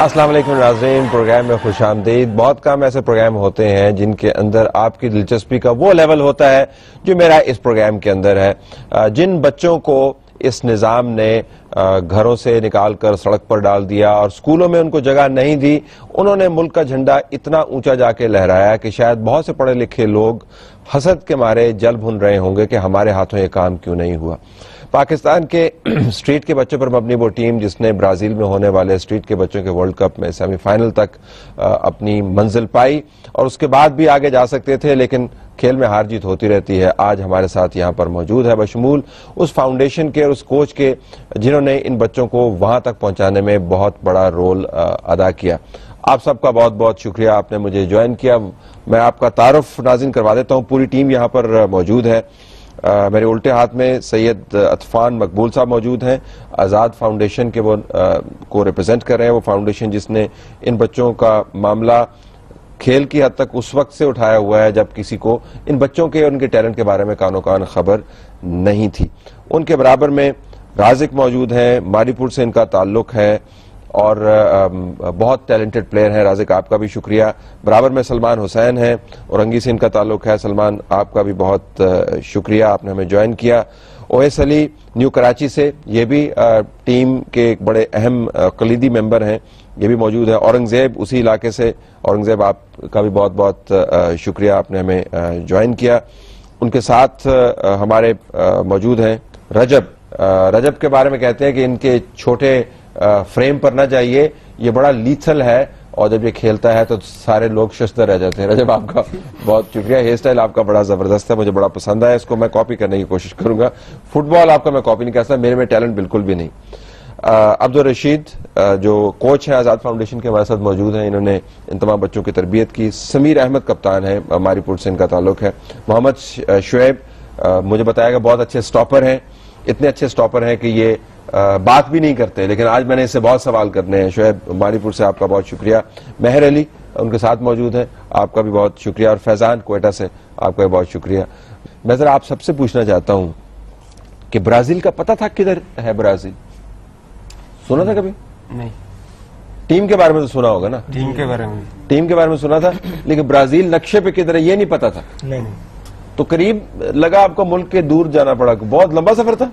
अस्सलाम वालेकुम नाज़रीन, प्रोग्राम में खुशामदीद। बहुत कम ऐसे प्रोग्राम होते हैं जिनके अंदर आपकी दिलचस्पी का वो लेवल होता है जो मेरा इस प्रोग्राम के अंदर है। जिन बच्चों को इस निज़ाम ने घरों से निकालकर सड़क पर डाल दिया और स्कूलों में उनको जगह नहीं दी, उन्होंने मुल्क का झंडा इतना ऊंचा जाके लहराया कि शायद बहुत से पढ़े लिखे लोग हसद के मारे जल भुन रहे होंगे कि हमारे हाथों ये काम क्यों नहीं हुआ। पाकिस्तान के स्ट्रीट के बच्चों पर मबनी वो टीम जिसने ब्राजील में होने वाले स्ट्रीट के बच्चों के वर्ल्ड कप में सेमीफाइनल तक अपनी मंजिल पाई और उसके बाद भी आगे जा सकते थे, लेकिन खेल में हार जीत होती रहती है। आज हमारे साथ यहाँ पर मौजूद है बशमूल उस फाउंडेशन के और उस कोच के जिन्होंने इन बच्चों को वहां तक पहुंचाने में बहुत बड़ा रोल अदा किया। आप सबका बहुत बहुत शुक्रिया, आपने मुझे ज्वाइन किया। मैं आपका तारुफ नाज़रीन करवा देता हूँ। पूरी टीम यहाँ पर मौजूद है। मेरे उल्टे हाथ में सैयद अतफान मकबूल साहब मौजूद हैं, आज़ाद फाउंडेशन के वो को रिप्रेजेंट कर रहे हैं। वो फाउंडेशन जिसने इन बच्चों का मामला खेल की हद तक उस वक्त से उठाया हुआ है जब किसी को इन बच्चों के और उनके टैलेंट के बारे में कानो कान खबर नहीं थी। उनके बराबर में राजिक मौजूद हैं, मारीपुर से इनका ताल्लुक है और बहुत टैलेंटेड प्लेयर है। राजिक, आपका भी शुक्रिया। बराबर में सलमान हुसैन है, औरंगी से इनका ताल्लुक है। सलमान, आपका भी बहुत शुक्रिया, आपने हमें ज्वाइन किया। ओएस अली न्यू कराची से, ये भी टीम के एक बड़े अहम कलीदी मेंबर हैं, ये भी मौजूद है। औरंगजेब उसी इलाके से, औरंगजेब आपका भी बहुत बहुत शुक्रिया, आपने हमें ज्वाइन किया। उनके साथ हमारे मौजूद हैं रजब। रजब के बारे में कहते हैं कि इनके छोटे फ्रेम पर ना जाइए, ये बड़ा लीथल है और जब ये खेलता है तो सारे लोग शस्त्र रह जाते हैं। रजब, आपका बहुत शुक्रिया। हेयर स्टाइल आपका बड़ा जबरदस्त है, मुझे बड़ा पसंद आया, इसको मैं कॉपी करने की कोशिश करूंगा। फुटबॉल आपका मैं कॉपी नहीं कर सकता, मेरे में टैलेंट बिल्कुल भी नहीं। अब्दुल रशीद जो कोच है आज़ाद फाउंडेशन के, हमारे साथ मौजूद हैं। इन्होंने इन तमाम बच्चों की तरबियत की। समीर अहमद कप्तान है, मारीपुर से इनका ताल्लुक है। मोहम्मद शुएब मुझे बताया कि बहुत अच्छे स्टॉपर हैं, इतने अच्छे स्टॉपर हैं कि ये बात भी नहीं करते, लेकिन आज मैंने इससे बहुत सवाल करने हैं। शुएब, मारीपुर से आपका बहुत शुक्रिया। मेहर अली उनके साथ मौजूद है, आपका भी बहुत शुक्रिया। और फैजान कोयटा से, आपका भी बहुत शुक्रिया। मैं जरा आप सबसे पूछना चाहता हूं कि ब्राजील का पता था किधर है? ब्राजील सुना था कभी? नहीं। टीम के बारे में तो सुना होगा ना? टीम के बारे में सुना था, लेकिन ब्राजील नक्शे पे किधर है ये नहीं पता था। नहीं। तो करीब लगा आपको मुल्क के दूर जाना पड़ा। बहुत लंबा सफर था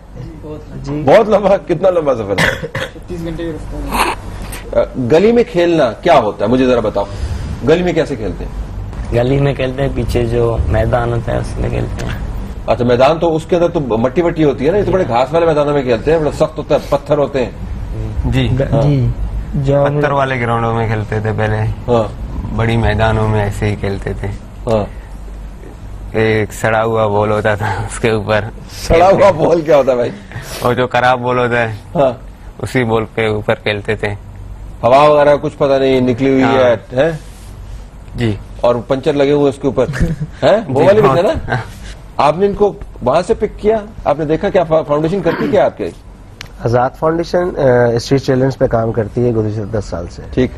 जी। बहुत लंबा? कितना लंबा सफर था? 36 घंटे की रास्ता। गली में खेलना क्या होता है, मुझे जरा बताओ। गली में कैसे खेलते हैं? गली में खेलते हैं, पीछे जो मैदान होता है उसमें खेलते हैं। अच्छा, मैदान तो उसके अंदर तो मट्टी वट्टी होती है ना, ये तो बड़े घास वाले मैदानों में खेलते हैं, बड़ा सख्त होता है, पत्थर होते हैं। जी जो पत्थर वाले ग्राउंडों में खेलते थे पहले। हाँ। बड़ी मैदानों में ऐसे ही खेलते थे। हाँ। एक सड़ा हुआ बॉल होता था, उसके ऊपर। सड़ा हुआ बॉल क्या होता है भाई? और जो खराब बॉल होता है, हाँ, उसी बॉल के ऊपर खेलते थे। हवा वगैरह कुछ पता नहीं निकली हुई है जी, और पंचर लगे हुए उसके ऊपर है, वो वाले भी थे ना? आपने इनको वहां से पिक किया? आपने देखा क्या फाउंडेशन करती क्या आपके? आज़ाद फाउंडेशन स्ट्रीट चिल्ड्रंस पे काम करती है गुज़िश्ता 10 साल से। ठीक।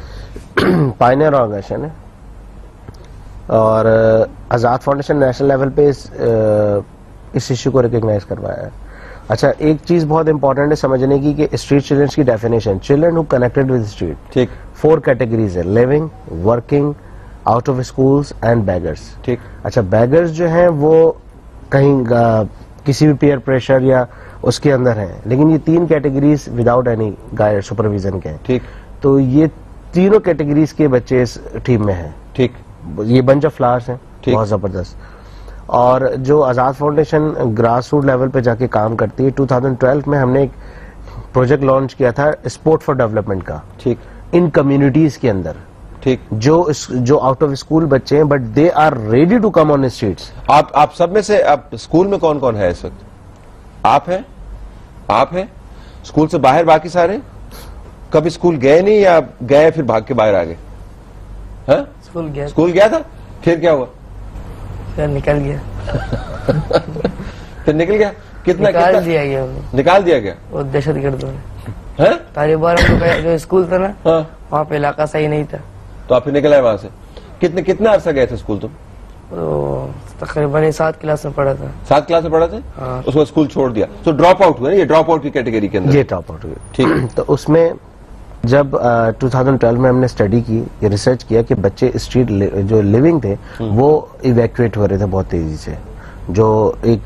पायनियर ऑर्गेनाइजेशन है और आज़ाद फाउंडेशन नेशनल लेवल पे इस इश्यू को रिकॉग्नाइज करवाया है। अच्छा, एक चीज बहुत इंपॉर्टेंट है समझने की कि स्ट्रीट चिल्ड्रंस की definition, children who connected with street. ठीक। 4 कैटेगरीज है, living, working, out of schools and beggars. ठीक। अच्छा, बैगर्स जो हैं वो कहीं किसी भी पीयर प्रेशर या उसके अंदर हैं, लेकिन ये 3 categories without any guide supervision के हैं। ठीक। तो ये तीनों कैटेगरीज के बच्चे इस टीम में हैं। ठीक। ये बंच ऑफ फ्लावर्स हैं, बहुत जबरदस्त। और जो आज़ाद फाउंडेशन ग्रास रूट लेवल पे जाके काम करती है, 2012 में हमने एक प्रोजेक्ट लॉन्च किया था स्पोर्ट फॉर डेवलपमेंट का। ठीक। इन कम्युनिटीज के अंदर। ठीक। जो आउट ऑफ स्कूल बच्चे हैं but they are ready to come on streets. आप सब में से आप स्कूल में कौन कौन है इस वक्त? आप हैं स्कूल से बाहर? बाकी सारे कभी स्कूल गए नहीं या गए फिर भाग के बाहर आ गए? स्कूल गया था, फिर क्या हुआ? फिर निकल गया। फिर निकल गया? निकाल दिया गया वो दहशतगर्दों ने। तालिबान जो स्कूल था ना, वहाँ पे इलाका सही नहीं था, तो आप फिर निकल आए वहां से। कितने अरसा गए थे स्कूल तुम? तो तकरीबन 7 क्लास में पढ़ा था। 7 क्लास में पढ़ा थे? हाँ। उसके बाद स्कूल छोड़ दिया, तो ड्रॉप आउट हुआ ना? ये ड्रॉप आउट की कैटेगरी के अंदर? ये ड्रॉप आउट हुआ। ठीक। तो उसमें जब 2012 में हमने स्टडी की, ये रिसर्च किया कि बच्चे स्ट्रीट जो लिविंग थे वो इवैक्यूएट हो रहे थे बहुत तेजी से, जो एक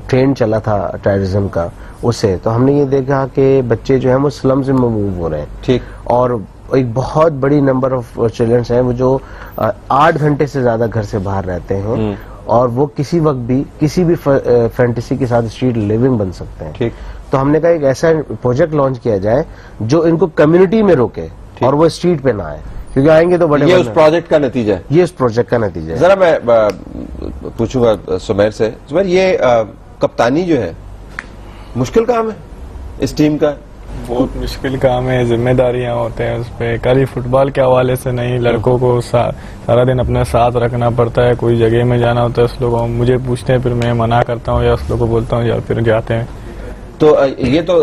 ट्रेंड चला था टेररिज्म का उससे, तो हमने ये देखा कि बच्चे जो हैं वो स्लम्स में मूव हो रहे हैं। ठीक। और एक बहुत बड़ी नंबर ऑफ चिल्ड्रंस हैं वो जो 8 घंटे से ज्यादा घर से बाहर रहते हैं और वो किसी वक्त भी किसी भी फैंटेसी के साथ स्ट्रीट लिविंग बन सकते हैं। ठीक। तो हमने कहा एक ऐसा प्रोजेक्ट लॉन्च किया जाए जो इनको कम्युनिटी में रोके और वो स्ट्रीट पे ना आए, क्योंकि आएंगे तो बड़े। ये उस प्रोजेक्ट का नतीजा है। ये उस प्रोजेक्ट का नतीजा है। जरा मैं पूछूंगा सुमेर से, सुमेर ये कप्तानी जो है मुश्किल काम है इस टीम का? बहुत मुश्किल काम है, जिम्मेदारियां होते हैं उस पर। खाली फुटबॉल के हवाले से नहीं, लड़कों को सारा दिन अपने साथ रखना पड़ता है। कोई जगह में जाना होता है उस लोगों को मुझे पूछते हैं, फिर मैं मना करता हूँ या उस लोगों को बोलता हूँ या फिर जाते हैं। तो ये तो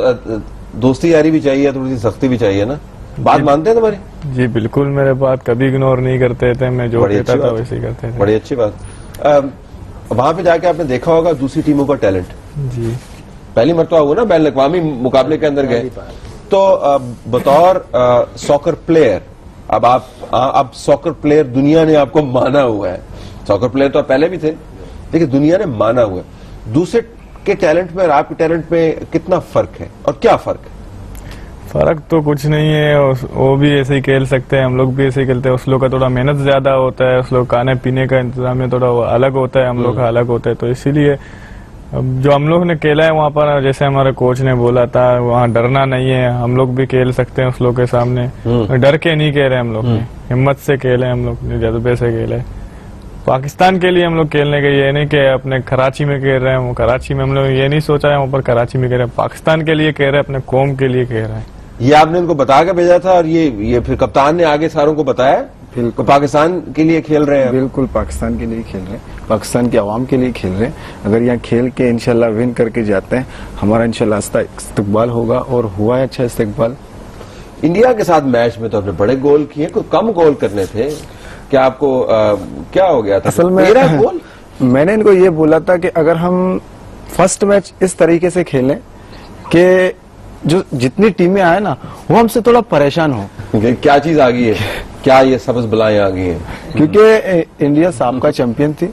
दोस्ती यारी भी चाहिए, थोड़ी सी सख्ती भी चाहिए ना। बात मानते हैं तुम्हारी? जी बिल्कुल, मेरे बात कभी इग्नोर नहीं करते थे, मैं जो कहता था वैसे ही करते थे। बड़ी अच्छी बात। वहां पे जाके आपने देखा होगा दूसरी टीमों का टैलेंट। जी पहली मरतबा हुआ ना बैन अवी मुकाबले के अंदर गए, तो बतौर सॉकर प्लेयर अब सॉकर प्लेयर दुनिया ने आपको माना हुआ है। सॉकर प्लेयर तो पहले भी थे, लेकिन दुनिया ने माना हुआ है। दूसरे के टैलेंट में और आपके टैलेंट में कितना फर्क है और क्या फर्क है? फर्क तो कुछ नहीं है, वो भी ऐसे ही खेल सकते हैं, हम लोग भी ऐसे ही खेलते हैं। उस लोग का थोड़ा मेहनत ज्यादा होता है, उस लोग खाने पीने का इंतजाम थोड़ा अलग होता है, हम लोग का अलग होता है। तो इसीलिए जो हम लोग ने खेला है वहाँ पर, जैसे हमारे कोच ने बोला था, वहाँ डरना नहीं है, हम लोग भी खेल सकते हैं उस लोग के सामने। डर के नहीं खेल रहे हम लोग, हिम्मत से खेले हम लोग, जज्बे से खेले। पाकिस्तान के लिए हम लोग खेलने के, ये नहीं कि अपने कराची में खेल रहे हैं, वो कराची में हम लोग ये नहीं सोचा है वहाँ पर कराची में खेल रहे हैं, पाकिस्तान के लिए खेल रहे हैं, अपने कौम के लिए खेल रहे हैं। ये आपने इनको बता के भेजा था और ये फिर कप्तान ने आगे सारों को बताया? बिल्कुल, पाकिस्तान के लिए खेल रहे हैं। बिल्कुल पाकिस्तान के लिए खेल रहे हैं, पाकिस्तान की आवाम के लिए खेल रहे हैं। अगर यहाँ खेल के इंशाल्लाह विन करके जाते हैं, हमारा इंशाल्लाह अच्छा इस्तकबाल होगा और हुआ है अच्छा इस्तकबाल। इंडिया के साथ मैच में तो आपने बड़े गोल किए, कोई कम गोल करने थे क्या आपको? क्या हो गया था? असल में 13 गोल। मैंने इनको ये बोला था कि अगर हम फर्स्ट मैच इस तरीके से खेलें कि जो जितनी टीमें आए ना वो हमसे थोड़ा परेशान हो। क्या चीज आ गई है? क्या ये सब्ज बलाएं आ गई हैं? क्योंकि इंडिया साबका चैंपियन थी,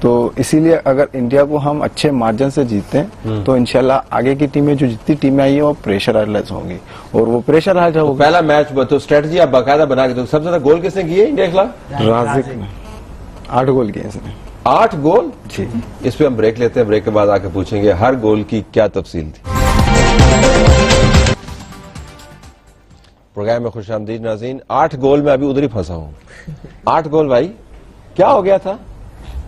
तो इसीलिए अगर इंडिया को हम अच्छे मार्जिन से जीतते हैं तो इंशाल्लाह आगे की टीमें जो जितनी टीमें आई है वो प्रेशराइज होंगी और वो प्रेशराइज होगी। पहला मैच तो स्ट्रेटजी आप बाकायदा बना के, तो सबसे ज्यादा गोल किसने किए इंडिया के खिलाफ? राजिक ने 8 गोल किए इसने। 8 गोल जी। इस पे हम ब्रेक लेते हैं, ब्रेक के बाद आके पूछेंगे हर गोल की क्या तफसील थी। प्रोग्राम में खुशामदीद नाज़रीन। 8 गोल में अभी उधर ही फंसा हूं। 8 गोल भाई, क्या हो गया था?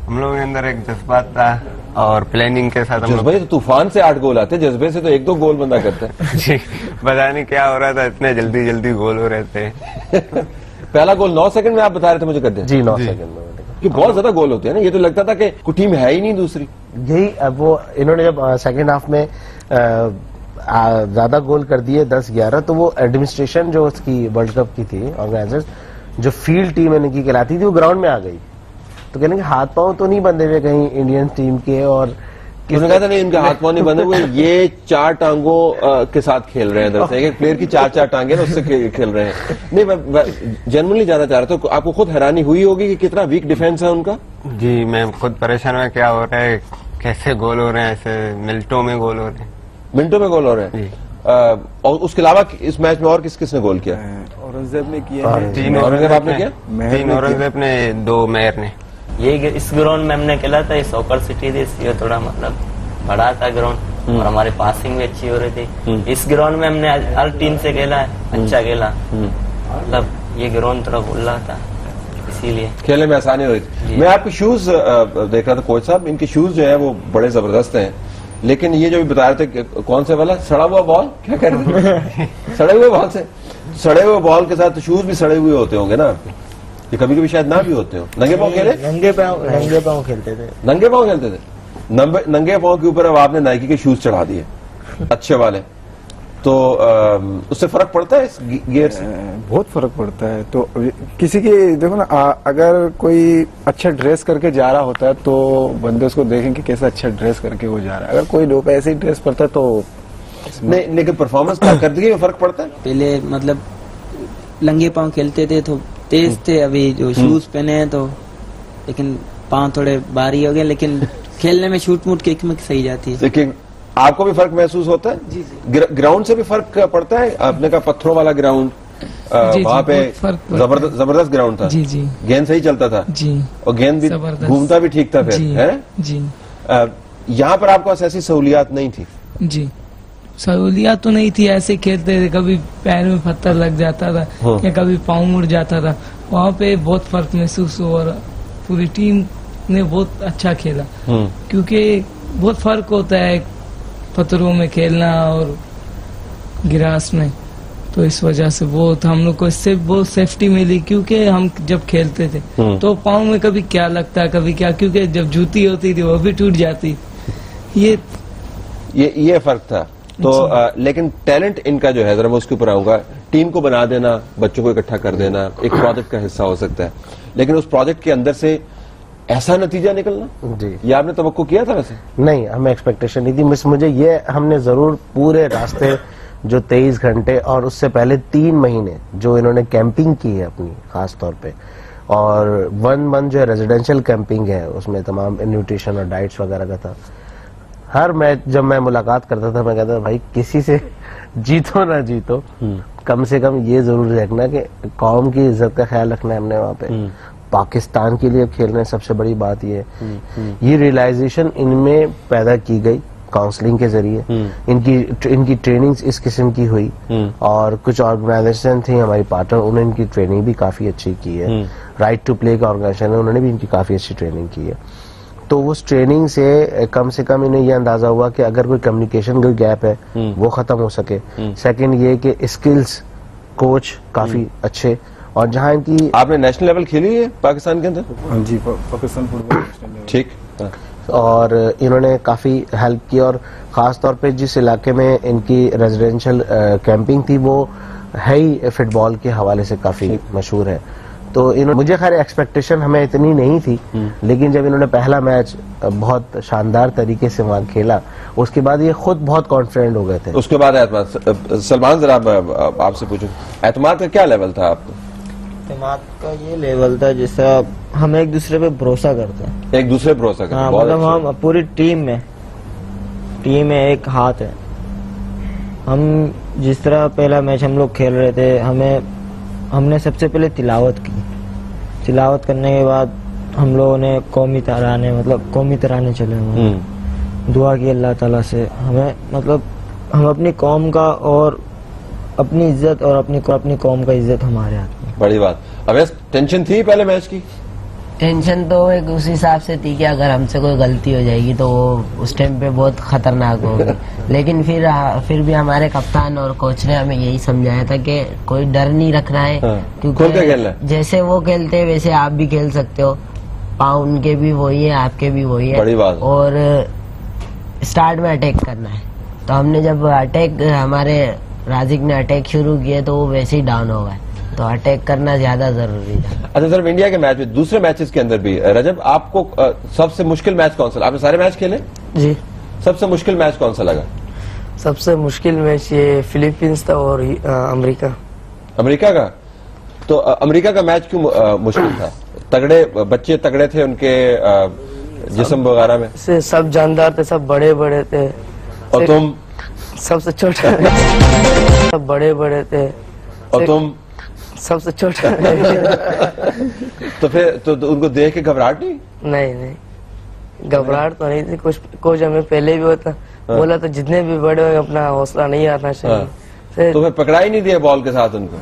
हम लोगों के अंदर एक जज्बात था और प्लानिंग के साथ। जज्बे तो तूफान से 8 गोल आते, जज्बे से तो 1-2 गोल बंदा करता है। जी, पता नहीं क्या हो रहा था, इतने जल्दी जल्दी गोल हो रहे थे। पहला गोल 9 सेकंड में आप बता रहे थे मुझे कर दिया? जी 9 सेकंड में। कि बहुत ज्यादा गोल होते हैं ना, ये तो लगता था कि कोई टीम है ही नहीं दूसरी। यही वो इन्होंने जब सेकंड हाफ में ज्यादा गोल कर दिए 10-11, तो वो एडमिनिस्ट्रेशन जो उसकी वर्ल्ड कप की थी ऑर्गेनाइजर्स, जो फील्ड टीम इनकी कहलाती थी, वो ग्राउंड में आ गई। तो कहने के हाथ पांव तो नहीं बंधे हुए कहीं इंडियन टीम के, और उन्होंने कहा था नहीं इनके हाथ पांव नहीं बंधे हुए, ये 4 टांगों के साथ खेल रहे हैं। दरअसल एक प्लेयर की 4-4 टांगे ना, उससे खेल रहे हैं। नहीं, मैं जनरली जानना चाह रहा था, आपको खुद हैरानी हुई होगी कि कितना वीक डिफेंस है उनका? जी, मैं खुद परेशान हुआ, क्या हो रहा है, कैसे गोल हो रहे हैं, ऐसे मिनटों में गोल हो रहे हैं। मिनटों में गोल हो रहे हैं। और उसके अलावा इस मैच में और किसने गोल किया? औरंगजेब ने किया, 3 औरंगजेब आपने किया, 3 औरंगजेब ने, 2 मेयर ने। ये इस ग्राउंड में हमने खेला था, ये सॉकर सिटी थी, इसलिए थोड़ा मतलब बड़ा था ग्राउंड और हमारी पासिंग भी अच्छी हो रही थी। इस ग्राउंड में हमने हर टीम से खेला है, अच्छा खेला, मतलब ये ग्राउंड थोड़ा भूल रहा था, इसीलिए खेलने में आसानी हो रही थी। मैं आपके शूज देख रहा था कोच साहब, इनके शूज जो है वो बड़े जबरदस्त हैं, लेकिन ये जो भी बता रहे थे, कौन से वाला सड़ा हुआ बॉल, क्या कह रहे थे? सड़े हुए बॉल से, सड़े हुए बॉल के साथ शूज भी सड़े हुए होते होंगे ना आपके? ये कभी कभी शायद ना भी होते हो। नंगे पांव खेले? नंगे पांव खेलते थे। नंगे पांव खेलते थे? नंगे पांव के ऊपर अब आपने नाइकी के शूज चढ़ा दिए अच्छे वाले, तो उससे फर्क पड़ता है इस गियर से? बहुत फर्क पड़ता है। तो किसी की देखो ना, अगर कोई अच्छा ड्रेस करके जा रहा होता है तो बंदे उसको देखें कि कैसा अच्छा ड्रेस करके वो जा रहा है। अगर कोई लोग ऐसे ही ड्रेस पड़ता है तो नहीं, लेकिन परफॉर्मेंस कारकर्दगी में फर्क पड़ता है। पहले मतलब लंगे पांव खेलते थे तो तेज थे, अभी जो शूज पहने हैं तो लेकिन पांव थोड़े भारी हो गए, लेकिन खेलने में शूट मूट किक में सही जाती है। लेकिन आपको भी फर्क महसूस होता है? जी जी। ग्राउंड से भी फर्क पड़ता है? आपने कहा पत्थरों वाला ग्राउंड, वहाँ पे जबरदस्त ग्राउंड था। जी जी। गेंद सही चलता था जी। और गेंद भी घूमता भी ठीक था फिर, है? जी। यहाँ पर आपको ऐसी सहूलियात नहीं थी? जी, सहूलियात तो नहीं थी, ऐसे खेलते थे, कभी पैर में पत्थर लग जाता था या कभी पाँव मुड़ जाता था। वहाँ पे बहुत फर्क महसूस हुआ और पूरी टीम ने बहुत अच्छा खेला, क्योंकि बहुत फर्क होता है पत्थरों में खेलना और ग्रास में, तो इस वजह से बहुत हम लोग को इससे बहुत सेफ्टी मिली, क्योंकि हम जब खेलते थे तो पाँव में कभी क्या लगता कभी क्या, क्योंकि जब जूती होती थी वो भी टूट जाती। ये फर्क था। तो लेकिन टैलेंट इनका जो है, जरा मैं उसके ऊपर आऊंगा, टीम को बना देना, बच्चों को इकट्ठा कर देना एक प्रोजेक्ट का हिस्सा हो सकता है, लेकिन उस प्रोजेक्ट के अंदर से ऐसा नतीजा निकलना, जी, ये आपने तवक्को किया था? वैसे नहीं, हमें एक्सपेक्टेशन नहीं थी। मुझे ये हमने जरूर पूरे रास्ते जो 23 घंटे और उससे पहले 3 महीने जो इन्होंने कैंपिंग की है अपनी खास तौर पे, और 1 मंथ जो रेजिडेंशियल कैंपिंग है उसमें तमाम न्यूट्रिशन और डाइट्स वगैरह का था। हर मैच जब मैं मुलाकात करता था मैं कहता था भाई किसी से जीतो ना जीतो, कम से कम ये जरूर रखना कि कौम की इज्जत का ख्याल रखना है हमने वहाँ पे, पाकिस्तान के लिए खेल रहे हैं, सबसे बड़ी बात ये ये रियलाइजेशन इनमें पैदा की गई काउंसलिंग के जरिए। इनकी ट्रेनिंग्स इस किस्म की हुई, और कुछ ऑर्गेनाइजेशन थी हमारी पार्टनर, उन्होंने इनकी ट्रेनिंग भी काफी अच्छी की है। राइट टू प्ले का ऑर्गेनाइजेशन है, उन्होंने भी इनकी काफी अच्छी ट्रेनिंग की है। तो उस ट्रेनिंग से कम इन्हें यह अंदाजा हुआ कि अगर कोई कम्युनिकेशन कोई गैप है वो खत्म हो सके। सेकंड ये कि स्किल्स कोच काफी अच्छे, और जहाँ इनकी आपने नेशनल लेवल खेली है पाकिस्तान के अंदर? हाँ जी, पाकिस्तान फुटबॉल ठीक। और इन्होंने काफी हेल्प की, और खास तौर पे जिस इलाके में इनकी रेजिडेंशियल कैंपिंग थी वो है ही फुटबॉल के हवाले से काफी मशहूर है। तो इन्होंने, मुझे खैर एक्सपेक्टेशन हमें इतनी नहीं थी, लेकिन जब इन्होंने पहला मैच बहुत शानदार तरीके से वहां खेला, उसके बाद ये खुद बहुत कॉन्फिडेंट हो गए थे। उसके बाद एतमाद, सलमान जरा आपसे पूछूं, एतमाद का क्या लेवल था आपको? एतमाद का ये लेवल था जैसा हम एक दूसरे पे भरोसा करते हैं, एक दूसरे पे भरोसा करते हैं। हाँ, मतलब हम पूरी टीम में एक हाथ है। हम जिस तरह पहला मैच हम लोग खेल रहे थे, हमने सबसे पहले तिलावत की। तिलावत करने के बाद हम लोगों ने कौमी तराने चले हुए, दुआ की अल्लाह ताला से हमें, मतलब हम अपनी कौम का और अपनी इज्जत और अपनी कौम का इज्जत हमारे हाथ में। बड़ी बात। अब टेंशन थी पहले मैच की? टेंशन तो एक उस हिसाब से थी कि अगर हमसे कोई गलती हो जाएगी तो वो उस टाइम पे बहुत खतरनाक होगी, लेकिन फिर भी हमारे कप्तान और कोच ने हमें यही समझाया था कि कोई डर नहीं रखना है, क्योंकि जैसे वो खेलते हैं वैसे आप भी खेल सकते हो। पाँव उनके भी वही है, आपके भी वही है। बड़ी बात। और स्टार्ट में अटैक करना है, तो हमने जब हमारे राजिक ने अटैक शुरू किए तो वो वैसे ही डाउन हो गए, तो अटैक करना ज्यादा जरूरी था। अच्छा सर, इंडिया के मैच में, दूसरे मैचेस के अंदर भी रजब, आपको सबसे मुश्किल मैच कौन सा? आपने सारे मैच खेले? जी। सबसे मुश्किल मैच कौन सा लगा? सबसे मुश्किल मैच ये फिलीपींस था और अमेरिका का। तो अमेरिका का मैच क्यों मुश्किल था? तगड़े बच्चे तगड़े थे, उनके जिस्म वगैरह में से सब जानदार थे, सब बड़े बड़े थे, और तुम सबसे छोटे सब बड़े बड़े थे, और तुम सबसे छोटा। तो फिर तो उनको देख के घबराहट नहीं? नहीं, घबराहट तो नहीं थी। कुछ हमें पहले भी होता बोला तो जितने भी बड़े हो अपना हौसला नहीं आता चाहिए। तो फिर पकड़ा ही नहीं दिया बॉल के साथ उनको?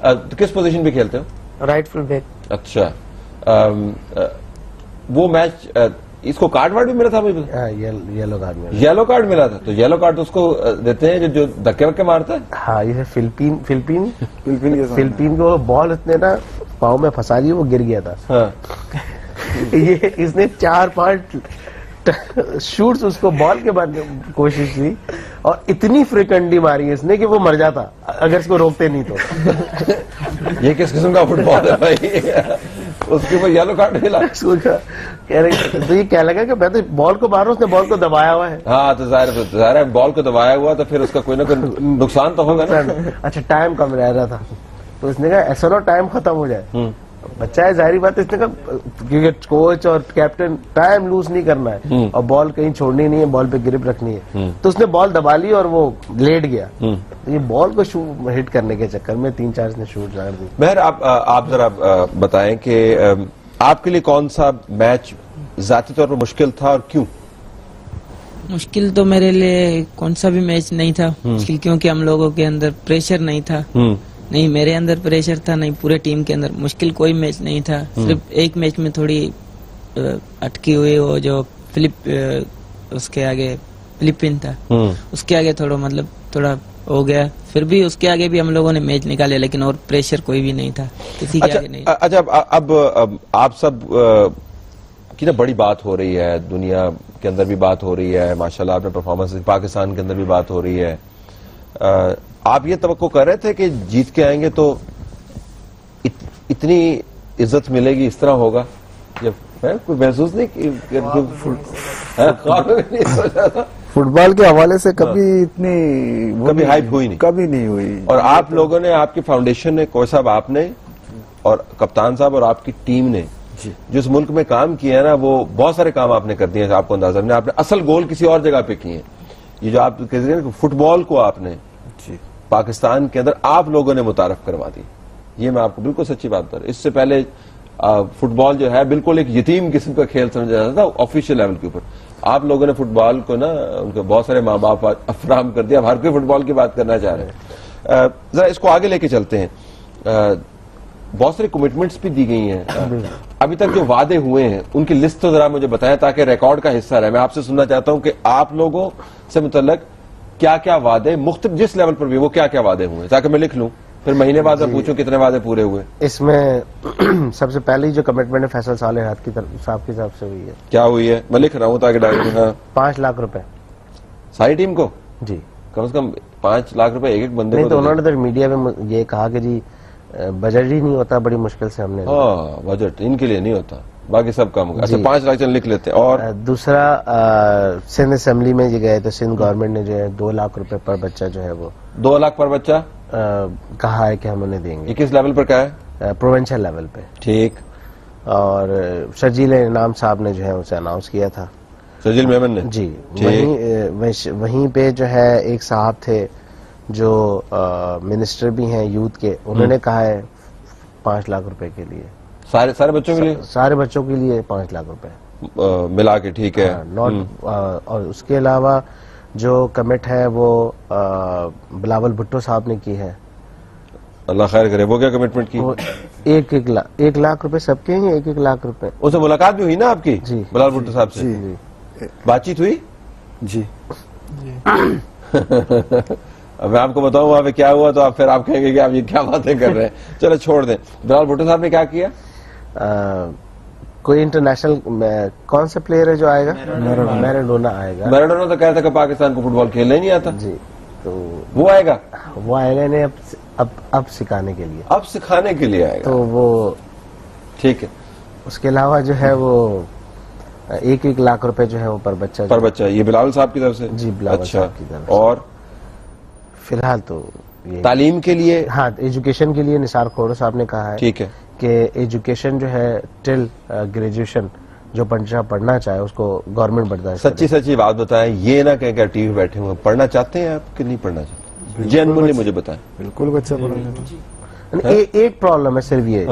तो किस पोजीशन पे खेलते हो? Right full back. अच्छा, वो मैच इसको कार्ड वार्ड भी मिला था? येलो कार्ड मिला था। तो येलो कार्ड तो उसको देते हैं जो धक्के वक्के मारता है। हाँ, ये फिलिपीन को बॉल इतने ना पाँव में फंसा दी, वो गिर गया था। हाँ। ये इसने 4-5 शूट्स उसको बॉल के बाद कोशिश की, और इतनी फ्रिकंडी मारी इसने कि वो मर जाता अगर इसको रोकते नहीं तो। ये किस किस्म का फुटबॉल है भाई? उसके ऊपर येलो कार्ड मिला। कह रहे तो ये क्या लगा कि मैं तो बॉल को मारूं, उसने बॉल को दबाया हुआ है। हाँ तो जाहिर है बॉल को दबाया हुआ तो फिर उसका कोई ना कोई नुकसान तो होगा ना। अच्छा टाइम कम रह रहा था तो उसने कहा ऐसा ना टाइम खत्म हो जाए। बच्चा है जाहिर बात है, इसने कहा क्योंकि कोच और कैप्टन टाइम लूज नहीं करना है और बॉल कहीं छोड़नी नहीं है, बॉल पे ग्रिप रखनी है। तो उसने बॉल दबा ली और वो लेट गया। तो ये बॉल को हिट करने के चक्कर में 3-4 ने शूट मार दी। मेहर आप जरा बताएं कि आपके लिए कौन सा मैच जाती तौर पर मुश्किल था और क्यों? मुश्किल तो मेरे लिए कौन सा भी मैच नहीं था मुश्किल, क्योंकि हम लोगों के अंदर प्रेशर नहीं था। नहीं मेरे अंदर प्रेशर था, नहीं पूरे टीम के अंदर। मुश्किल कोई मैच नहीं था, सिर्फ एक मैच में थोड़ी अटकी हुई वो जो उसके आगे फिलिपीन था, उसके आगे थोड़ा हो गया। फिर भी उसके आगे भी हम लोगों ने मैच निकाले, लेकिन और प्रेशर कोई भी नहीं था किसी के आगे नहीं। अच्छा अब आप सब की ना बड़ी बात हो रही है, दुनिया के अंदर भी बात हो रही है, माशाल्लाह आपने परफॉर्मेंस, पाकिस्तान के अंदर भी बात हो रही है। आप ये तवक्को कर रहे थे कि जीत के आएंगे तो इतनी इज्जत मिलेगी, इस तरह होगा? जब कोई महसूस नहीं कि फुटबॉल के हवाले से कभी इतनी कभी हाइप हुई नहीं, कभी नहीं हुई। और आप लोगों ने, आपकी फाउंडेशन ने, कोच साहब आपने और कप्तान साहब और आपकी टीम ने जिस मुल्क में काम किया है ना, वो बहुत सारे काम आपने कर दिए, आपको अंदाजा नहीं। आपने असल गोल किसी और जगह पे किए। ये जो आप कहते हैं फुटबॉल को आपने पाकिस्तान के अंदर आप लोगों ने मुतारफ करवा दी, ये मैं आपको बिल्कुल सच्ची बात कर। इससे पहले फुटबॉल जो है बिल्कुल एक यतीम किस्म का खेल समझा जाता था ऑफिशियल लेवल के ऊपर। आप लोगों ने फुटबॉल को ना उनके बहुत सारे माँ बाप फराहम कर दिया। हर कोई फुटबॉल की बात करना चाह रहे हैं। जरा इसको आगे लेके चलते हैं। बहुत सारी कमिटमेंट्स भी दी गई हैं। अभी तक जो वादे हुए हैं उनकी लिस्ट तो जरा मुझे बताएं ताकि रिकॉर्ड का हिस्सा रहे। मैं आपसे सुनना चाहता हूं कि आप लोगों से मुतल्लक क्या क्या वादे, मुख्तलिफ जिस लेवल पर भी, वो क्या क्या वादे हुए, ताकि मैं लिख लूं, फिर महीने बाद मैं पूछूं कितने वादे पूरे हुए। इसमें सबसे पहली जो कमिटमेंट है फैसल सालेह साहब की तरफ से हुई है। क्या हुई है? मैं लिख रहा हूं ताकि डायरी में। 5 लाख रुपए सारी टीम को? जी। कम से कम 5 लाख रुपए एक एक बंदे नहीं को? तो उन्होंने तो मीडिया में ये कहा कि जी बजट ही नहीं होता, बड़ी मुश्किल से हमने। हाँ बजट इनके लिए नहीं होता, बाकी सब काम होगा। अच्छा 5 लाख चल लिख लेते हैं। और दूसरा सिंध असेंबली में ये गए तो सिंध गवर्नमेंट ने जो है 2 लाख रुपए पर बच्चा जो है वो 2 लाख पर बच्चा कहा है कि हम उन्हें देंगे। ये किस लेवल पर कहा है? प्रोविंशियल लेवल पे। ठीक। और शर्जील इनाम साहब ने जो है उसे अनाउंस किया था, शर्जील मेमन ने। जी। वहीं पे जो है एक साहब थे जो मिनिस्टर भी हैं यूथ के, उन्होंने कहा है 5 लाख रुपए के लिए, सारे बच्चों के लिए, सारे बच्चों के लिए 5 लाख रुपए मिला के। ठीक है। नॉट और उसके अलावा जो कमिट है वो बिलावल भुट्टो साहब ने की है। अल्लाह खैर करे। वो क्या कमिटमेंट की? 1 लाख रुपए सबके हैं, 1 लाख रुपए। उससे मुलाकात भी हुई ना आपकी? जी। बिलावल भुट्टो साहब से? जी। बातचीत हुई? जी। अब मैं आपको बताऊं वहां पे क्या हुआ तो आप फिर आप कहेंगे कि आप ये क्या बातें कर रहे हैं। चलो छोड़ दें। बिलावल भुट्टो साहब ने क्या किया? कोई इंटरनेशनल कौन सा प्लेयर है जो आएगा? मैराडोना आएगा। मैराडोना तो कहता कि पाकिस्तान को फुटबॉल खेलना ही नहीं आता। जी। तो वो आएगा? वो आएगा ने अब सिखाने के लिए। अब सिखाने के लिए आएगा। तो वो ठीक है। उसके अलावा जो है वो 1 लाख रुपए जो है वो पर बच्चा। ये बिलावल साहब की तरफ से? जी बिलावल साहब की तरफ से। और फिलहाल तो ये तालीम के लिए? हाँ एजुकेशन के लिए निसार खोड़ो साहब ने कहा है। ठीक है। कि एजुकेशन जो है टिल ग्रेजुएशन जो बच्चा पढ़ना चाहे उसको गवर्नमेंट बर्दाश्त। सच्ची बात बताएं, ये ना कहें कि टीवी बैठे हुए पढ़ना चाहते हैं आप कि नहीं पढ़ना चाहते? जेन्युइनली मुझे बताएं। बिल्कुल बच्चा पढ़ना। एक प्रॉब्लम है सिर्फ ये,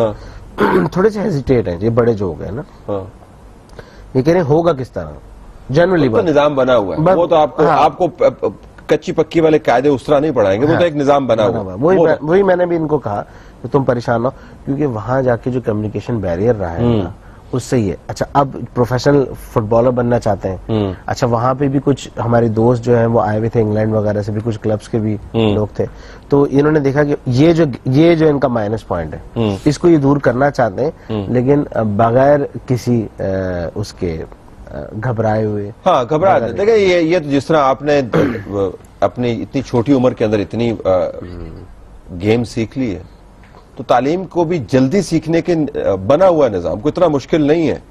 थोड़े से हेजिटेट है ये बड़े जो हो गए ना, ये कह रहे हैं होगा किस तरह। जनरली तो निजाम बना हुआ है, वो तो आपको कच्ची पक्की वाले कायदे उस तरह नहीं पढ़ाएंगे। वो तो एक निजाम बना हुआ। वही मैंने भी इनको कहा कि तुम परेशान हो, क्योंकि वहां जाके जो कम्युनिकेशन बैरियर रहा है उससे ही है। अच्छा अब प्रोफेशनल फुटबॉलर बनना चाहते हैं। अच्छा वहां पे भी कुछ हमारे दोस्त जो हैं वो आए हुए थे इंग्लैंड वगैरह से भी, कुछ क्लब्स के भी लोग थे। तो इन्होंने देखा कि ये जो इनका माइनस पॉइंट है इसको ये दूर करना चाहते हैं, लेकिन बगैर किसी उसके घबराए हुए। हाँ घबरा देखिए ये तो जिस तरह आपने अपनी इतनी छोटी उम्र के अंदर इतनी गेम सीख ली है, तो तालीम को भी जल्दी सीखने के बना हुआ निज़ाम को इतना मुश्किल नहीं है,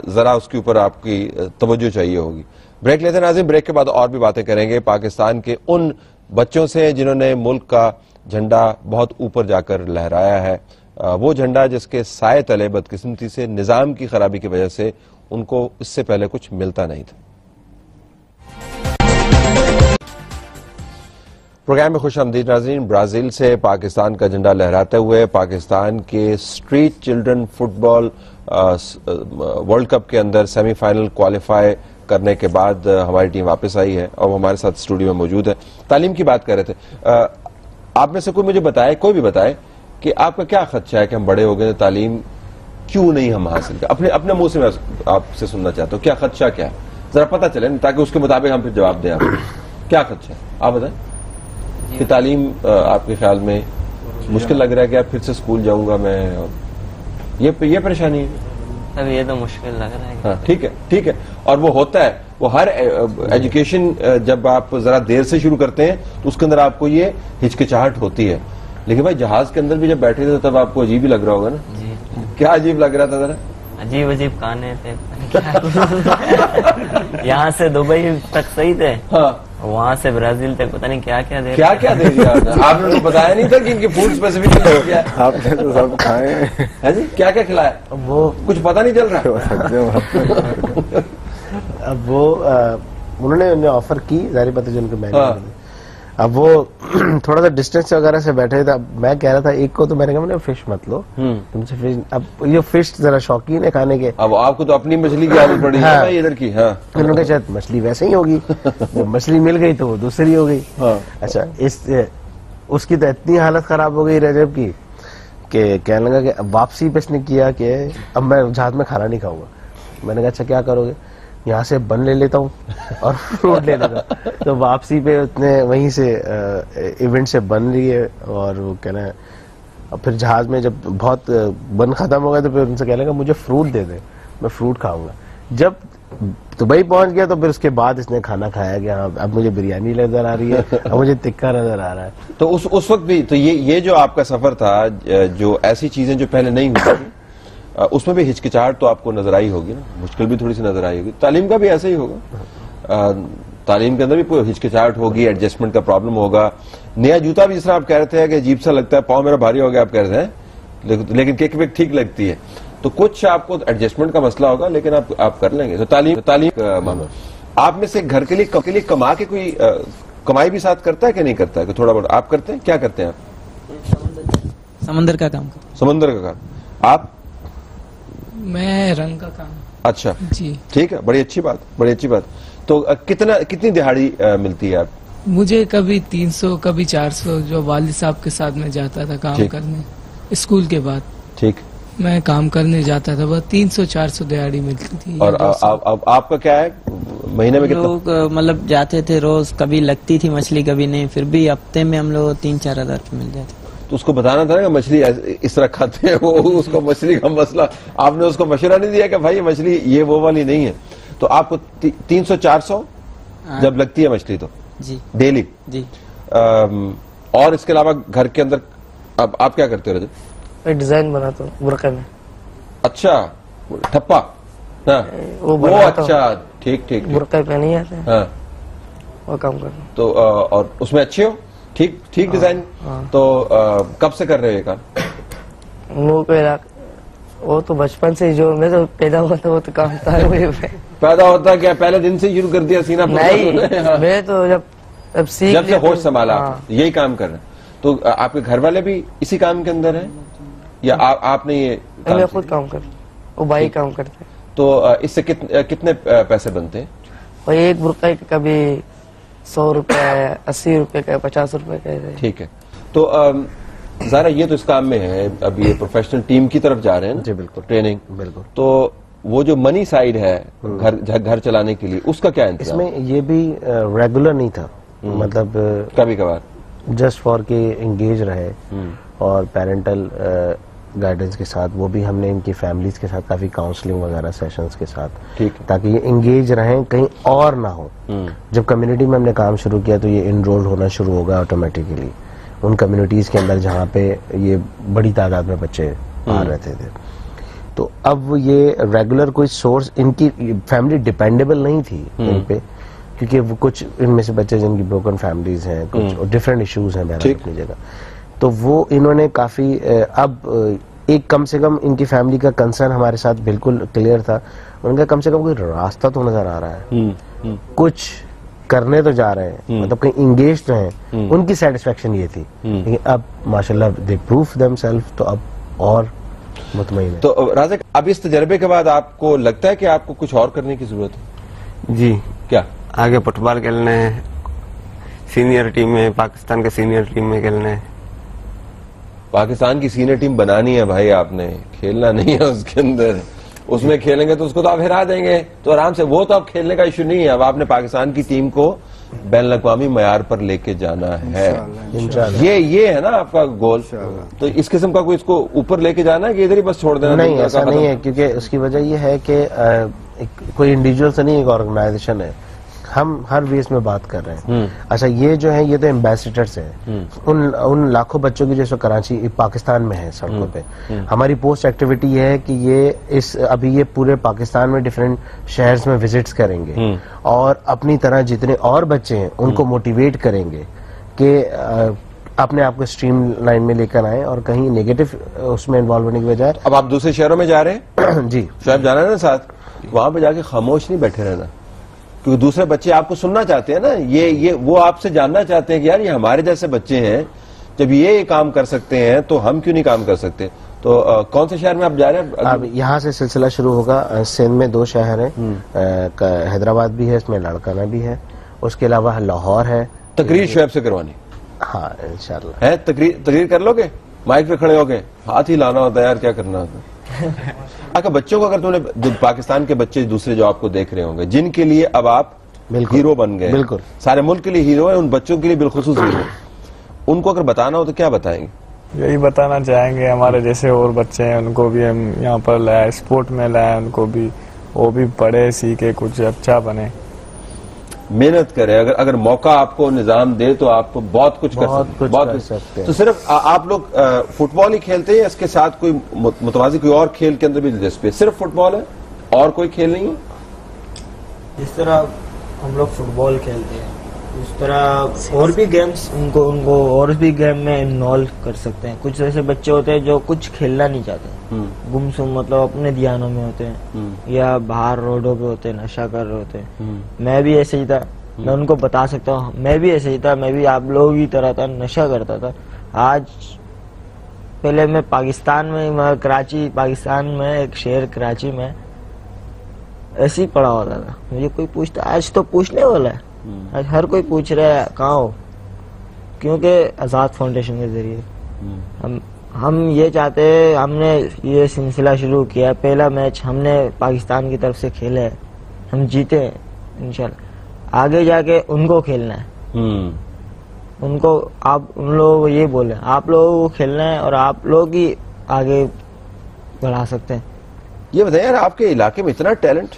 जरा उसके ऊपर आपकी तवज्जो चाहिए होगी। ब्रेक लेते हैं नाज़रीन, ब्रेक के बाद और भी बातें करेंगे पाकिस्तान के उन बच्चों से जिन्होंने मुल्क का झंडा बहुत ऊपर जाकर लहराया है, वो झंडा जिसके साए तले बदकिस्मती से निज़ाम की खराबी की वजह से उनको इससे पहले कुछ मिलता नहीं था। प्रोग्राम में खुश आमदीद नाज़रीन। ब्राजील से पाकिस्तान का झंडा लहराते हुए पाकिस्तान के street children football world cup के अंदर सेमीफाइनल क्वालिफाई करने के बाद हमारी टीम वापस आई है और हमारे साथ स्टूडियो में मौजूद है। तालीम की बात कर रहे थे, आप में से कोई मुझे बताए, कोई भी बताए कि आपका क्या खदशा है कि हम बड़े हो गए, तालीम क्यों नहीं हम हासिल कर, अपने मुंह से मैं आपसे सुनना चाहता हूँ, क्या खदशा क्या है, जरा पता चले ताकि उसके मुताबिक हम फिर जवाब दें। आपको क्या खदशा है आप बताएं कि तालीम आपके ख्याल में मुश्किल लग रहा है कि आप फिर से स्कूल जाऊंगा मैं, और ये परेशानी है? अब ये तो मुश्किल लग रहा है। हाँ ठीक है, ठीक है, और वो होता है, वो हर एजुकेशन जब आप जरा देर से शुरू करते हैं तो उसके अंदर आपको ये हिचकिचाहट होती है, लेकिन भाई जहाज के अंदर भी जब बैठे थे तब आपको अजीब ही लग रहा होगा ना? जी। क्या अजीब लग रहा था जरा? अजीब अजीब गाने थे यहाँ से दुबई तक सही थे, हाँ। वहाँ से ब्राजील तक पता नहीं क्या क्या दे दिया आपने तो बताया नहीं था कि इनके फूड स्पेसिफिक क्या आपने तो सब खाए हैं जी, क्या क्या खिलाया? वो कुछ पता नहीं चल रहा। अब वो उन्होंने ऑफर की, जारी बात है जो उनके मैंने, अब वो थोड़ा सा डिस्टेंस वगैरह से बैठे थे। मैं कह रहा था एक को तो मैंने कहा मैंने फिश मत लो, तुमसे फिश, अब ये फिश जरा शौकीन है खाने के, अब आपको तो अपनी मछली की आदत पड़ी है भाई इधर की। हाँ, उन्होंने शायद मछली वैसे ही होगी, जब मछली मिल गई तो वो दूसरी हो गई। अच्छा, उसकी तो इतनी हालत खराब हो गई रजब की कि कहने लगा कि वापसी पे इसने किया कि अब मैं जहाज में खाना नहीं खाऊंगा। मैंने कहा अच्छा क्या करोगे? यहाँ से बन ले लेता हूँ और फ्रूट ले लेता हूँ। तो वापसी पे उसने वहीं से इवेंट से बन लिए, और वो कहना है, अब फिर जहाज में जब बहुत बन खत्म हो गया तो फिर उनसे कहने लगा मुझे फ्रूट दे दे, मैं फ्रूट खाऊंगा। जब दुबई पहुंच गया तो फिर उसके बाद इसने खाना खाया कि हाँ अब मुझे बिरयानी नजर आ रही है, अब मुझे टिक्का नजर आ रहा है। तो उस वक्त भी तो ये जो आपका सफर था, जो ऐसी चीजें जो पहले नहीं हुई थी, उसमें भी हिचकिचाहट तो आपको नजर आई होगी ना, मुश्किल भी थोड़ी सी नजर आई होगी। तालीम का भी ऐसा ही होगा, तालीम के अंदर भी कोई हिचकिचाहट होगी, एडजस्टमेंट का प्रॉब्लम होगा। नया जूता भी जिस तरह आप कह रहे थे कि अजीब सा लगता है, पाँव मेरा भारी हो गया आप कह रहे हैं, लेकिन किक विक ठीक लगती है, तो कुछ आपको एडजस्टमेंट का मसला होगा, लेकिन आप कर लेंगे। तो तालीम आप में से घर के लिए कमा के कोई कमाई भी साथ करता है कि नहीं करता है? कि थोड़ा बहुत आप करते हैं? क्या करते हैं आप? समंदर का काम। समंदर का काम। आप? मैं रंग का काम। अच्छा जी, ठीक है, बड़ी अच्छी बात, बड़ी अच्छी बात। तो कितनी दिहाड़ी मिलती है आप? मुझे कभी 300 कभी 400, जो वालिद साहब के साथ में जाता था काम करने स्कूल के बाद। ठीक, मैं काम करने जाता था, बस 300-400 दिहाड़ी मिलती थी। और आपका क्या है, महीने में कितना? लोग मतलब जाते थे रोज, कभी लगती थी मछली कभी नहीं, फिर भी हफ्ते में हम लोग 3-4 हज़ार मिल जाते। तो उसको बताना था ना मछली इस तरह खाते हैं वो, उसको मछली का मसला, आपने उसको मशवरा नहीं दिया कि भाई मछली ये वो वाली नहीं है। तो आपको 300-400 जब लगती है मछली तो जी डेली जी। और इसके अलावा घर के अंदर अब आप क्या करते हो? मैं डिजाइन बनाता हूँ बुरका में। अच्छा, ठप्पा ना वो अच्छा, ठीक ठीक, बुरका पे नहीं आते, हाँ वो काम करता हूँ। तो और उसमें अच्छे हो, ठीक ठीक डिजाइन। तो कब से कर रहे हो ये काम? मुंह पे वो तो बचपन से जो मैं तो पैदा हुआ था वो तो काम था मुझे पैदा होता क्या पहले दिन से शुरू कर दिया सीना? नहीं, मैं तो जब जब से होश संभाला यही काम कर रहे हैं। तो आपके घर वाले भी इसी काम के अंदर हैं या आपने ये? मैं खुद काम कर, वो भाई काम करते हैं। तो इससे कितने पैसे बनते हैं? वही एक बुरका के कभी 100 रुपए, 80 रुपए का, 50 रुपए का। ठीक है, तो ज़ारा ये तो इस काम में है, अब ये प्रोफेशनल टीम की तरफ जा रहे हैं जी, बिल्कुल ट्रेनिंग, बिल्कुल। तो वो जो मनी साइड है घर चलाने के लिए, उसका क्या इंतजाम? इसमें ये भी रेगुलर नहीं था, मतलब कभी कभार जस्ट फॉर के एंगेज रहे, और पेरेंटल गाइडेंस के साथ, वो भी हमने इनकी फैमिलीज के साथ काफी काउंसलिंग वगैरह सेशंस के साथ, ताकि ये एंगेज रहें, कहीं और ना हो। जब कम्युनिटी में हमने काम शुरू किया तो ये इनरोल होना शुरू होगा ऑटोमेटिकली, उन कम्युनिटीज के अंदर जहाँ पे ये बड़ी तादाद में बच्चे आ रहते थे। तो अब ये रेगुलर कोई सोर्स, इनकी फैमिली डिपेंडेबल नहीं थी इन पे, क्योंकि वो कुछ इनमें से बच्चे जिनकी ब्रोकन फैमिलीज हैं, कुछ डिफरेंट इश्यूज हैं बहरहाल अपनी जगह, तो वो इन्होंने काफी अब एक कम से कम इनकी फैमिली का कंसर्न हमारे साथ बिल्कुल क्लियर था। उनका कम से कम कोई रास्ता तो नजर आ रहा है, कुछ करने तो जा रहे हैं, मतलब कहीं इंगेज तो हैं, उनकी सेटिस्फेक्शन ये थी। लेकिन अब माशाल्लाह दे प्रूफ देमसेल्फ, तो अब और मुतमईन है। तो राज़िक, अब इस तजर्बे के बाद आपको लगता है कि आपको कुछ और करने की जरूरत है? जी। क्या? आगे फुटबॉल खेलना है, सीनियर टीम में, पाकिस्तान के सीनियर टीम में खेलना है। पाकिस्तान की सीनियर टीम बनानी है भाई, आपने खेलना नहीं है उसके अंदर। उसमें खेलेंगे तो उसको तो आप हरा देंगे, तो आराम से, वो तो अब खेलने का इश्यू नहीं है। अब आपने पाकिस्तान की टीम को बैनुल अक़वामी मयार पर लेके जाना है, ये है ना आपका गोल। तो इस किस्म का कोई इसको ऊपर लेके जाना है कि इधर ही बस छोड़ देना? नहीं, ऐसा नहीं है, क्योंकि उसकी वजह यह है कि कोई इंडिविजुअल से नहीं, एक ऑर्गेनाइजेशन है। हम हर वेस में बात कर रहे हैं। अच्छा, ये जो है ये तो एम्बेसडर्स हैं उन लाखों बच्चों की जो कराची पाकिस्तान में है सड़कों पे। हमारी पोस्ट एक्टिविटी ये है कि ये अभी ये पूरे पाकिस्तान में डिफरेंट शहर्स में विजिट्स करेंगे और अपनी तरह जितने और बच्चे हैं उनको मोटिवेट करेंगे कि अपने आप को स्ट्रीम लाइन में लेकर आए और कहीं नेगेटिव उसमें इन्वॉल्व होने की बजाय। अब आप दूसरे शहरों में जा रहे हैं? जी, शायद जाना है ना साथ, वहां पे जाके खामोश नहीं बैठे रहना, क्योंकि दूसरे बच्चे आपको सुनना चाहते हैं ना, ये वो आपसे जानना चाहते हैं कि यार ये हमारे जैसे बच्चे हैं, जब ये काम कर सकते हैं तो हम क्यों नहीं काम कर सकते। तो कौन से शहर में आप जा रहे हैं? अब यहाँ से सिलसिला शुरू होगा। सिंध में 2 शहर हैं, हैदराबाद भी है, इसमें लाड़काना भी है, उसके अलावा लाहौर है। तकरीर शुएब से करवानी? हाँ, इंशाल्लाह। है तकरीर कर लोगे? माइक पे खड़े होके हाथ ही लाना होता है यार, क्या करना होता है। अच्छा, बच्चों को अगर तुमने, जो पाकिस्तान के बच्चे दूसरे जो आपको देख रहे होंगे, जिनके लिए अब आप हीरो बन गए, बिल्कुल सारे मुल्क के लिए हीरो है, उन बच्चों के लिए बिलखुसूस हीरो, उनको अगर बताना हो तो क्या बताएंगे? यही बताना चाहेंगे, हमारे जैसे और बच्चे हैं उनको भी हम यहाँ पर लाए, स्पोर्ट में लाए उनको भी, वो भी पढ़े सीखे कुछ अच्छा बने, मेहनत करे। अगर मौका आपको निजाम दे तो आप बहुत कुछ कर सकते हैं। तो सिर्फ आप लोग फुटबॉल ही खेलते हैं, इसके साथ कोई मुतवाज़ी कोई और खेल के अंदर भी दिलचस्पी है? सिर्फ फुटबॉल है और कोई खेल नहीं है? जिस तरह हम लोग फुटबॉल खेलते हैं उस तरह और भी गेम्स उनको और भी गेम में इन्वॉल्व कर सकते हैं। कुछ ऐसे बच्चे होते हैं जो कुछ खेलना नहीं चाहते, गुमसुम मतलब अपने ध्यानों में होते हैं, या बाहर रोडों पे होते हैं, नशा कर रहे होते हैं। मैं भी ऐसे ही था, मैं उनको बता सकता हूँ, मैं भी ऐसे ही था, मैं भी आप लोगों की तरह था, नशा करता था। आज पहले मैं पाकिस्तान में, कराची, पाकिस्तान में एक शहर कराची में ऐसे ही पड़ा होता था। मुझे कोई पूछता, आज तो पूछने वाला है, आज हर कोई पूछ रहा है कहाँ हो, क्योंकि आजाद फाउंडेशन के जरिए हम ये चाहते हैं। हमने ये सिलसिला शुरू किया, पहला मैच हमने पाकिस्तान की तरफ से खेला है, हम जीते हैं इंशाल्लाह। आगे जाके उनको खेलना है, उनको आप उन लोगों को ये बोले आप लोगों को खेलना है और आप लोग ही आगे बढ़ा सकते हैं। ये बताइए यार, आपके इलाके में इतना टैलेंट,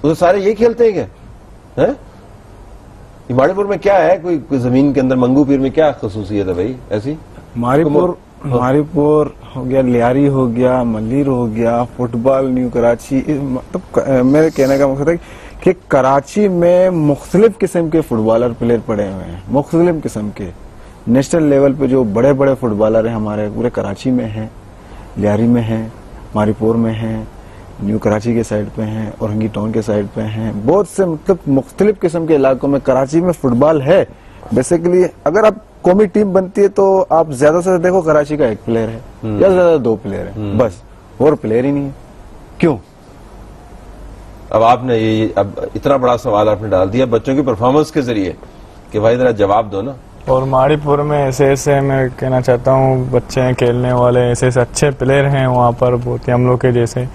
तो सारे यही खेलते हैं क्या? है माड़ीपुर में क्या है, कोई जमीन के अंदर मंगू पीर में क्या खसूसियत है भाई ऐसी? मारीपुर हो गया, लियारी हो गया, मल्लीर हो गया, फुटबॉल न्यू कराची, मतलब मेरे कहने का मकसद है कि कराची में मुख्तलिफ किस्म के फुटबॉलर प्लेयर पड़े हुए हैं, मुख्तलिफ किस्म के। नेशनल लेवल पे जो बड़े बड़े फुटबॉलर हैं हमारे पूरे कराची में हैं, लियारी में हैं, मारीपुर में हैं, न्यू कराची के साइड पे हैं, औरंगी टाउन के साइड पे हैं, बहुत से मतलब मुख्तलिफ किस्म के इलाकों में कराची में फुटबॉल है। बेसिकली अगर आप कौमी टीम बनती है तो आप ज्यादा से देखो कराची का 1 प्लेयर है या ज्यादा 2 प्लेयर है, बस, और प्लेयर ही नहीं है। क्यों? अब आपने ये अब इतना बड़ा सवाल आपने डाल दिया बच्चों की परफॉर्मेंस के जरिए कि भाई जरा जवाब दो ना। और माड़ीपुर में ऐसे मैं कहना चाहता हूँ, बच्चे हैं खेलने वाले, ऐसे अच्छे प्लेयर हैं वहाँ पर बहुत ही हम लोग के जैसे।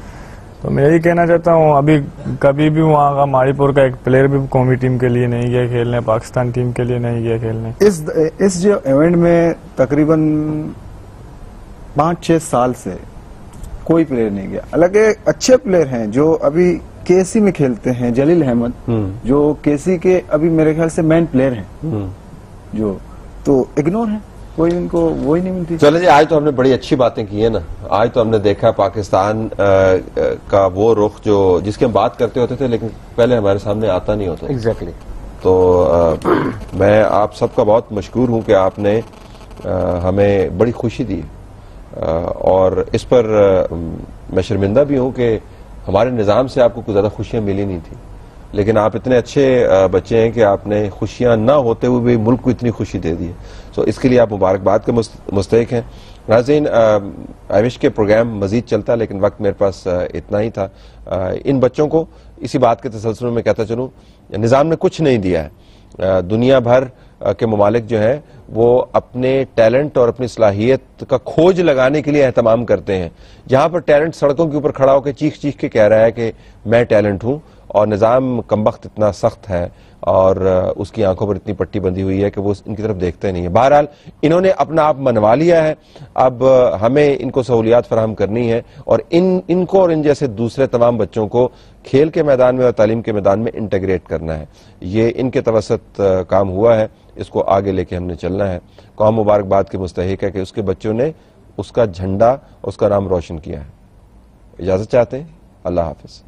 तो मैं यही कहना चाहता हूँ, अभी कभी भी वहाँ का माड़ीपुर का 1 प्लेयर भी कौमी टीम के लिए नहीं गया खेलने, पाकिस्तान टीम के लिए नहीं गया खेलने। इस जो इवेंट में तकरीबन 5-6 साल से कोई प्लेयर नहीं गया। हालांकि अच्छे प्लेयर हैं जो अभी केसी में खेलते हैं, जलील अहमद जो केसी के अभी मेरे ख्याल से मेन प्लेयर हैं, जो तो इग्नोर है, कोई इनको वो ही नहीं मिलती। चलो जी, आज तो हमने बड़ी अच्छी बातें की है ना। आज तो हमने देखा पाकिस्तान का वो रुख जो जिसकी हम बात करते होते थे, लेकिन पहले हमारे सामने आता नहीं होता। एग्जैक्टली। तो मैं आप सबका बहुत मशकूर हूं कि आपने हमें बड़ी खुशी दी, और इस पर मैं शर्मिंदा भी हूं कि हमारे निज़ाम से आपको कुछ ज़्यादा खुशियां मिली नहीं थी, लेकिन आप इतने अच्छे बच्चे हैं कि आपने खुशियां ना होते हुए भी मुल्क को इतनी खुशी दे दी है। सो इसके लिए आप मुबारकबाद के मुस्तहिक हैं। नाज़रीन, आई विश के प्रोग्राम मजीद चलता, लेकिन वक्त मेरे पास इतना ही था। इन बच्चों को इसी बात के तसलसल में कहता चलूँ, निज़ाम ने कुछ नहीं दिया है। दुनिया भर के ममालिक जो हैं वो अपने टैलेंट और अपनी सलाहियत का खोज लगाने के लिए एहतमाम करते हैं। जहां पर टैलेंट सड़कों के ऊपर खड़ा होकर चीख चीख के कह रहा है कि मैं टैलेंट हूं, और निज़ाम कमबख्त इतना सख्त है और उसकी आंखों पर इतनी पट्टी बंधी हुई है कि वो इनकी तरफ देखते नहीं है। बहरहाल इन्होंने अपना आप मनवा लिया है, अब हमें इनको सहूलियात फराहम करनी है, और इनको और इन जैसे दूसरे तमाम बच्चों को खेल के मैदान में और तालीम के मैदान में इंटीग्रेट करना है। ये इनके तवसत काम हुआ है, इसको आगे लेके हमने चलना है। कौम मुबारकबाद के मुस्तहिक है कि उसके बच्चों ने उसका झंडा, उसका नाम रोशन किया है। इजाजत चाहते हैं। अल्लाह हाफिज।